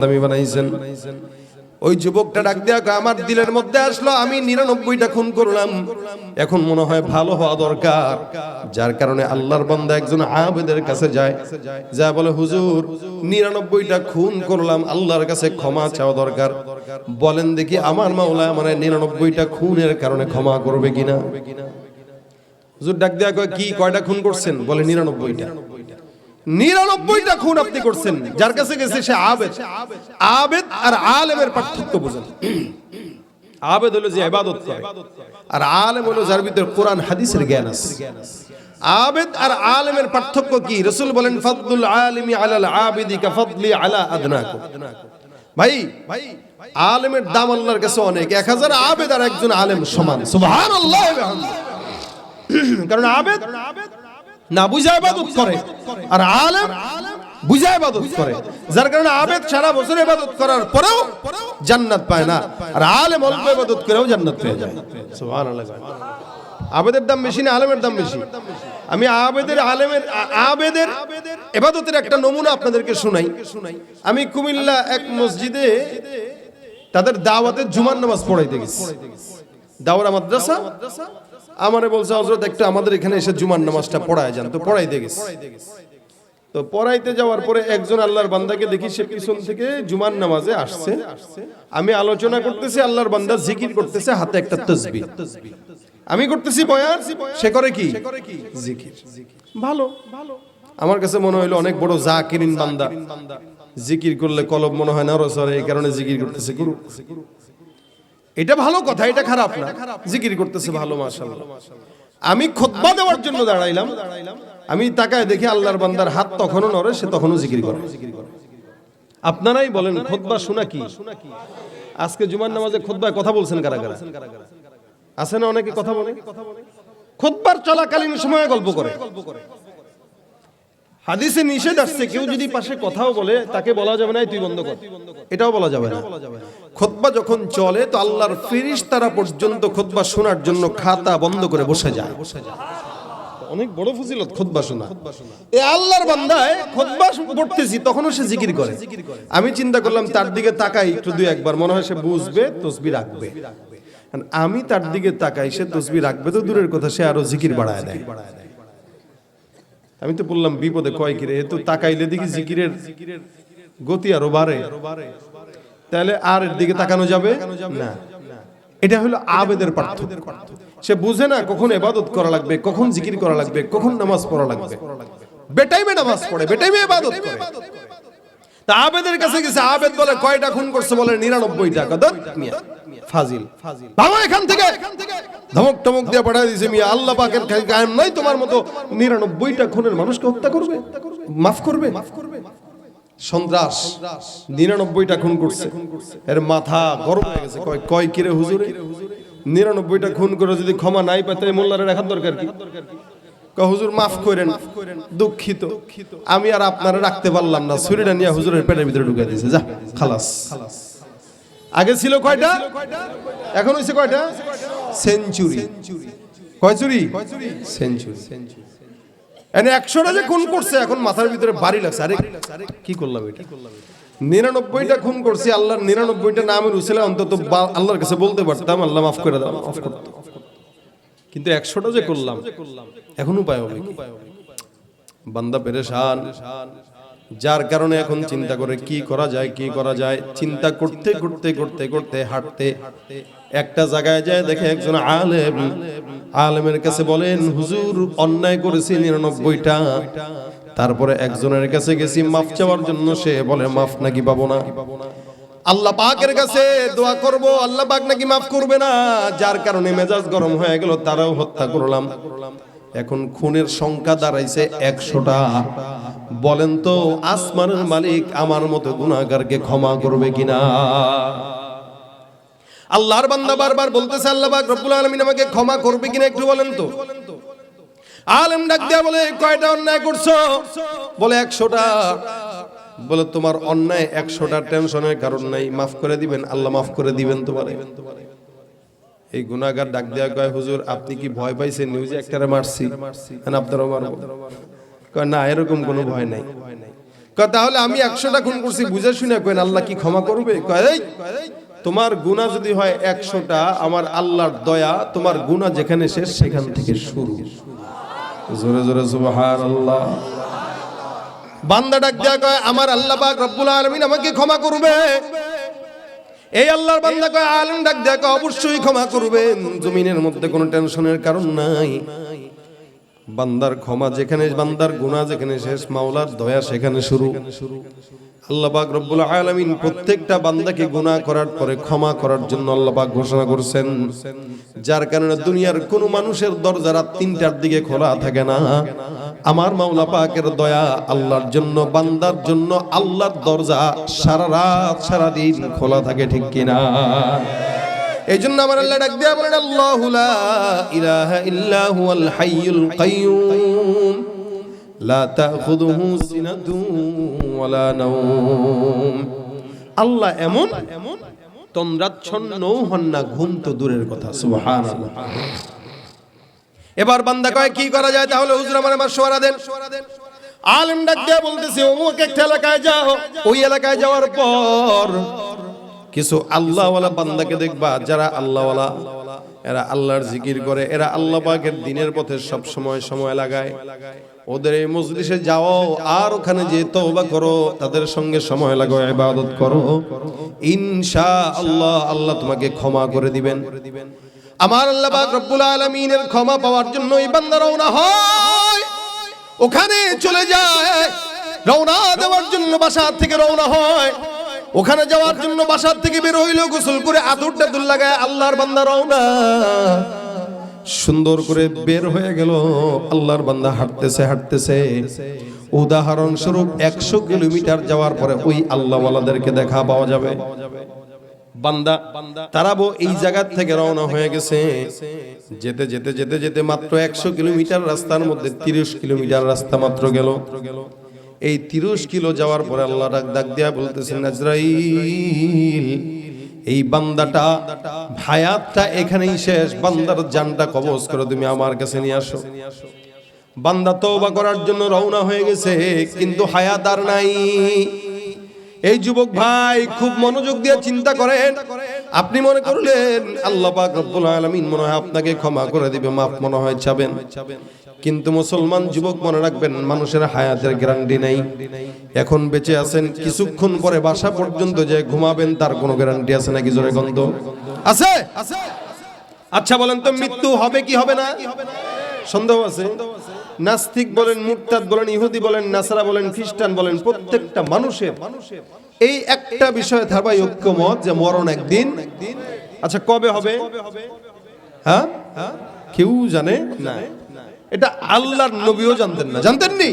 দামি বানাইছেন। ওই যুবকটা ডাক দিয়া কয়, আমার দিলের মধ্যে আসলো আমি 99টা খুন করলাম, এখন মনে হয় ভালো হওয়া দরকার। যার কারণে আল্লাহর বান্দা একজন আবেদের কাছে যায়, যা বলে হুজুর 99টা খুন করলাম, আল্লাহর কাছে ক্ষমা চাওয়া দরকার। বলেন দেখি আমার মাওলা আমার 99টা খুনের কারণে ক্ষমা করবে কিনা। হুজুর ডাক দিয়া কয়, কি কয়টা খুন করছেন? বলে 99টা। 99টা খুন আপনি করছেন। যার কাছে গেছে সে আবেদ। আবেদ আর আলেমের পার্থক্য বুঝেন। আবেদ হলো যে ইবাদত করে, আর আলেম হলো যার ভিতর কোরআন হাদিসের জ্ঞান আছে। আবেদ আর আলেমের পার্থক্য কি? রাসূল বলেন, ফাদলুল আলিমি আলাল আবিদি কাফদলি আলা আদনাকুম। ভাই আলেমের দাম আল্লাহর কাছে অনেক। 1000 আবেদ আর একজন আলেম সমান। সুবহানাল্লাহ। কারণ আবেদ না বুঝা ইবাদত করে, আর আলেম বুঝা ইবাদত করে। যার কারণে আবেদ সারা বছর ইবাদত করার পরেও জান্নাত পায় না, আর আলেম অল্প ইবাদত করেও জান্নাত পেয়ে যায়। সুবহানাল্লাহ। আবেদের দাম বেশি না আলেমের দাম বেশি? আমি আবেদের ইবাদতের একটা নমুনা আপনাদেরকে শোনাই। আমি কুমিল্লা এক মসজিদে তাদের দাওয়াতের জুমার নামাজ পড়াইতে গেছি। দাওরা মাদ্রাসা আমারে বলছে, হযরত একটু আমাদের এখানে এসে জুমার নামাজটা পড়ায় যান। তো পড়াইতে গেছি। তো পড়াইতে যাওয়ার পরে একজন আল্লাহর বান্দাকে দেখি সে পিছন থেকে জুমার নামাজে আসছে। আমি আলোচনা করতেছি, আল্লাহর বান্দা জিকির করতেছে, হাতে একটা তাসবিহ। আমি করতেছি বয়ান, সে করে কি? জিকির। ভালো। আমার কাছে মনে হইলো অনেক বড় জাকিরিন বান্দা, জিকির করলে কলব মনে হয় না রসরে, এই কারণে জিকির করতেছে। গুরু, এটা ভালো কথা, এটা খারাপ না। জিকির করতেছে ভালো, মাশাআল্লাহ। আমি খুতবা দেওয়ার জন্য দাঁড়াইলাম। আমি তাকায় দেখি আল্লাহর বান্দার হাত তখনও নড়ে, সে তখনও জিকির করে। আপনারাই বলেন খুতবা শোনা কি? আজকে জুমার নামাজে খুতবায় কথা বলছেন কারা কারা? আছে না অনেকে কথা বলে? খুতবার চলাকালীন সময়ে গল্প করে। হাদিসে নিষেধ আসছে, কেউ যদি পাশে কথাও বলে তাকে বলা যাবে না তুই বন্ধ কর, এটাও বলা যাবে না। খুতবা যখন চলে তো আল্লাহর ফেরেশতারা পর্যন্ত খুতবা শোনার জন্য খাতা বন্ধ করে বসে যায়। অনেক বড় ফজিলত খুতবা শোনা। এই আল্লাহর বান্দায় খুতবা পড়তেছি তখনও সে জিকির করে। আমি চিন্তা করলাম তার দিকে তাকাই একটু, দুই একবার, মনে হয় সে বুঝবে, তাসবিহ রাখবে। আমি তার দিকে তাকাই, সে তাসবিহ রাখবে তো দূরের কথা, সে আরো জিকির বাড়ায় দেয়। আমি তো বললাম বিপদে কয় কি রে, এ তো তাকাইলে দেখি জিকিরের গতি আরো বাড়ে, তাহলে আর এর দিকে তাকানো যাবে না। এটা হলো আবেদের পার্থক্য। সে বুঝে না কখন ইবাদত করা লাগবে, কখন জিকির করা লাগবে, কখন নামাজ পড়া লাগবে। বেটাইমে নামাজ পড়ে, বেটাইমে ইবাদত করে। তা আবেদের কাছে গেছে, আবেদ বলে কয়টা খুন করছে? বলে 99টা। কদর মিয়া ফাজিল, ভাগো এখান থেকে। ধমক টমক দিয়ে পাঠিয়ে দিয়েছে। মিয়া আল্লাহ পাকের কায়েম নাই তোমার মতো 99টা খুনের মানুষকে হত্যা করবে, মাফ করবে? সন্ত্রাস 99টা খুন করছে, এর মাথা গরম হয়ে গেছে। কয় কিরে হুজুরে, 99টা খুন করে যদি ক্ষমা নাই পেতে মোল্লারে রাখার দরকার কি? হুজুর মাফ করেন, দুঃখিত, আমি আর আপনারা রাখতে পারলাম না, ছুরিটা নিয়ে হুজুরের পেটের ভিতরে ঢুকিয়ে দিয়েছে, যা খালাস। আগে ছিল কয়টা, এখন হইছে কয়টা? সেঞ্চুরি। কয় চুরি? সেঞ্চুরি। এনে 100টা যে খুন করছে, এখন মাথার ভিতরে বাড়ি লাগছে। আরে কি করলাম এটা? 99টা খুন করছি, আল্লাহর 99টা নামের উসিলায় অন্তত আল্লাহর কাছে বলতে পারতাম, আল্লাহ মাফ করে দাও, মাফ করত। কিন্তু 100টা যে করলাম, এখন উপায় হবে কি? বান্দা পেরেশান। যার কারণে এখন চিন্তা করে কি করা যায়, কি করা যায়। চিন্তা করতে করতে করতে করতে হাঁটতে একটা জায়গায় যায়, দেখে একজন আলেম। আলেমের কাছে বলেন, হুজুর অন্যায় করেছি 99টা। তারপরে একজনের কাছে গেছি মাফ চাওয়ার জন্য, সে বলে মাফ নাকি পাবো না। আল্লাহ পাকের কাছে দোয়া করব, আল্লাহ পাক নাকি মাফ করবে না। যার কারণে মেজাজ গরম হয়ে গেল, তারাও হত্যা করলাম। এখন খুনের সংখ্যা দাঁড়াইছে 100টা। বলেন তো আসমানের মালিক আমার মতো গুনাহগারকে ক্ষমা করবে কিনা? আল্লাহর বান্দা বারবার বলতেছে, আল্লাহ পাক রব্বুল আলামিন আমাকে ক্ষমা করবে কিনা একটু বলেন তো। আলেম ডাক দিয়া বলে, কয়টা অন্যায় করছো? বলে 100টা। বলে তোমার অন্যায় 100টা, টেনশনের কারণ নাই, মাফ করে দিবেন, আল্লাহ মাফ করে দিবেন তোমারে। এই গুনাহগার ডাক দেয়া কয়, হুজুর আপনি কি ভয় পাইছেন? নিউজে একটারে মারছি, আপনারও মারবো? কয় না, এরকম কোনো ভয় নাই। তাহলে আমি 100টা খুন করছি বুঝে শুনে কেন আল্লাহ কি ক্ষমা করবে? কয় এই তোমার গুনাহ যদি হয় 100টা, আমার আল্লাহর দয়া তোমার গুনাহ যেখানে শেষ সেখান থেকে শুরু। জোরে জোরে সুবহানাল্লাহ। বান্দা ডাক দিয়া কয় আমার আল্লাহ পাক রব্বুল আলামিন আমাকে ক্ষমা করবে। এই আল্লাহর বান্দা কয় আলেম ডাক দিয়া কয় অবশ্যই ক্ষমা করবেন, জমিনের মধ্যে কোনো টেনশনের কারণ নাই। বান্দার ক্ষমা যেখানে, বান্দার গুনাহ যেখানে শেষ, মাওলার দয়া সেখানে শুরু। আল্লাহ পাক রব্বুল আলামিন প্রত্যেকটা বান্দাকে গুনাহ করার পরে ক্ষমা করার জন্য আল্লাহ পাক ঘোষণা করেছেন, যার কারণে দুনিয়ার কোনো মানুষের দরজা রাত 3টার দিকে খোলা থাকে না। আমার মাওলা পাকের দয়া আল্লাহর জন্য, বান্দার জন্য আল্লাহর দরজা সারা রাত সারা দিন খোলা থাকে, ঠিক কিনা? এই জন্য আমার আল্লাহ ডাক দিয়া বলেন আল্লাহু লা ইলাহা ইল্লা হুয়াল হাইয়ুল কাইয়্যুম লা তাখুযুহু সিনাতুন ওয়ালা নাওম। আল্লাহ এমন তন্দ্রাচ্ছন্ন হন না, ঘুম তো দূরের কথা। সুবহানাল্লাহ। এবার বান্দা কয় কি করা যায়? তাহলে হুজুর আমার মাশওয়ারা দেন। আলেম ডাক দিয়া বলতেছে অমুক একটা এলাকায় যাও, ওই এলাকায় যাওয়ার পর কিছু আল্লাহওয়ালা বান্দাকে দেখবা, যারা আল্লাহওয়ালা, এরা আল্লাহর জিকির করে, এরা আল্লাহ পাকের দ্বীনের পথে সব সময় লাগায়। ওদের এই মজলিসে যাও আর ওখানে যে তওবা করো, তাদের সঙ্গে সময় লাগাও, ইবাদত করো, ইনশাআল্লাহ আল্লাহ তোমাকে ক্ষমা করে দিবেন। আমার আল্লাহ পাক রব্বুল আলামিনের ক্ষমা পাওয়ার জন্য এই বান্দা রওনা হয়, ওখানে চলে যায়। রওনা দেওয়ার জন্য বাসা থেকে রওনা হয়, ওখানে যাওয়ার জন্য বাসার থেকে বের হইলো, গোসল করে আদর টাদুর লাগায় আল্লাহর বান্দা রওনা। সুন্দর করে বের হয়ে গেল। আল্লাহর বান্দা হাঁটতেছে। উদাহরণ স্বরূপ 100 কিলোমিটার যাওয়ার পরে ওই আল্লাহওয়ালাদেরকে দেখা পাওয়া যাবে। বান্দা তারাবো এই জায়গা থেকে রওনা হয়ে গেছে। যেতে যেতে যেতে যেতে মাত্র 100 কিলোমিটার রাস্তার মধ্যে 30 কিলোমিটার রাস্তা মাত্র গেল। এই 30 কিলো যাওয়ার পরে আল্লাহ ডাক দিয়া বলতেছেন আজরাইল, এই বান্দাটা হায়াতটা এখানেই শেষ, বান্দার জানটা কবজ করে তুমি আমার কাছে নিয়ে আসো। বান্দা তওবা করার জন্য রওনা হয়ে গেছে, কিন্তু হায়াত আর নাই। এই যুবক ভাই খুব মনোযোগ দিয়ে চিন্তা করেন। আপনি মনে করলেন আল্লাহ পাক রব্বুল আলামিন মনে হয় আপনাকে ক্ষমা করে দিবে, মাফ মনে হয় চাবেন, কিন্তু মুসলমান যুবক মনে রাখবেন মানুষের হায়াতের গ্যারান্টি নাই। এখন বেঁচে আছেন, কিছুক্ষণ পরে বাসা পর্যন্ত যে ঘুমাবেন তার কোনো গ্যারান্টি আছে নাকি? জোরে গন্ধ আছে? আচ্ছা বলেন তো মৃত্যু হবে কি হবে না? সন্দেহ আছে? নাস্তিক বলেন, মুরতাদ বলেন, ইহুদি বলেন, নাসারা বলেন, খ্রিস্টান বলেন, প্রত্যেকটা মানুষের এই একটা বিষয়ে থাকবে ঐক্যমত যে মরণ একদিন। আচ্ছা কবে হবে? হ্যাঁ, কেউ জানে না। এটা আল্লাহর নবীও জানতেন না, জানতেননি।